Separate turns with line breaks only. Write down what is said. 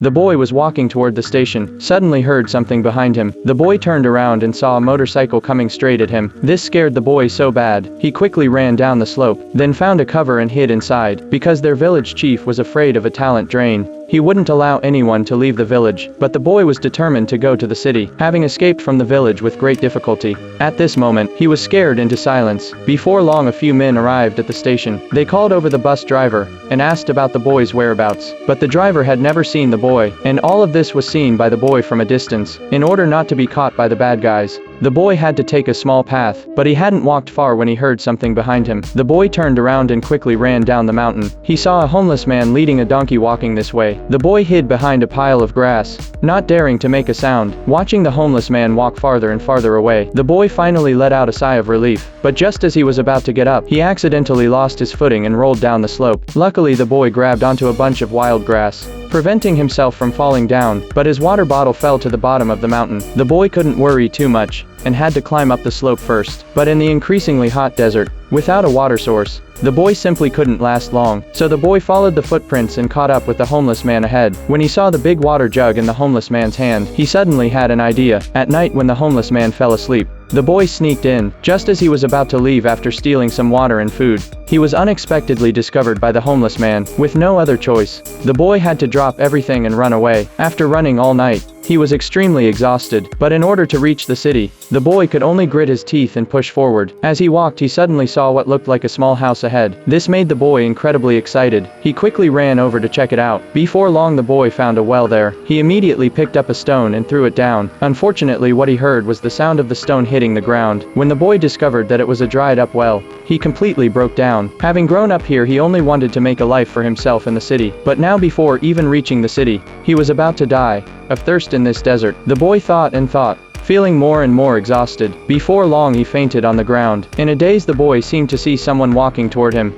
The boy was walking toward the station, suddenly heard something behind him. The boy turned around and saw a motorcycle coming straight at him. This scared the boy so bad, he quickly ran down the slope, then found a cover and hid inside. Because their village chief was afraid of a talent drain, he wouldn't allow anyone to leave the village, but the boy was determined to go to the city, having escaped from the village with great difficulty. At this moment, he was scared into silence. Before long a few men arrived at the station. They called over the bus driver, and asked about the boy's whereabouts. But the driver had never seen the boy, and all of this was seen by the boy from a distance. In order not to be caught by the bad guys, the boy had to take a small path, but he hadn't walked far when he heard something behind him. The boy turned around and quickly ran down the mountain. He saw a homeless man leading a donkey walking this way. The boy hid behind a pile of grass, not daring to make a sound. Watching the homeless man walk farther and farther away, the boy finally let out a sigh of relief. But just as he was about to get up, he accidentally lost his footing and rolled down the slope. Luckily the boy grabbed onto a bunch of wild grass, preventing himself from falling down, but his water bottle fell to the bottom of the mountain. The boy couldn't worry too much, and had to climb up the slope first. But in the increasingly hot desert, without a water source, the boy simply couldn't last long. So the boy followed the footprints and caught up with the homeless man ahead. When he saw the big water jug in the homeless man's hand, he suddenly had an idea. At night when the homeless man fell asleep, the boy sneaked in. Just as he was about to leave after stealing some water and food, he was unexpectedly discovered by the homeless man. With no other choice, the boy had to drop everything and run away. After running all night, he was extremely exhausted, but in order to reach the city, the boy could only grit his teeth and push forward. As he walked, he suddenly saw what looked like a small house ahead. This made the boy incredibly excited. He quickly ran over to check it out. Before long the boy found a well there. He immediately picked up a stone and threw it down. Unfortunately, what he heard was the sound of the stone hitting the ground. When the boy discovered that it was a dried up well, he completely broke down. Having grown up here, he only wanted to make a life for himself in the city. But now, before even reaching the city, he was about to die of thirst in this desert. The boy thought and thought, feeling more and more exhausted. Before long he fainted on the ground. In a daze the boy seemed to see someone walking toward him.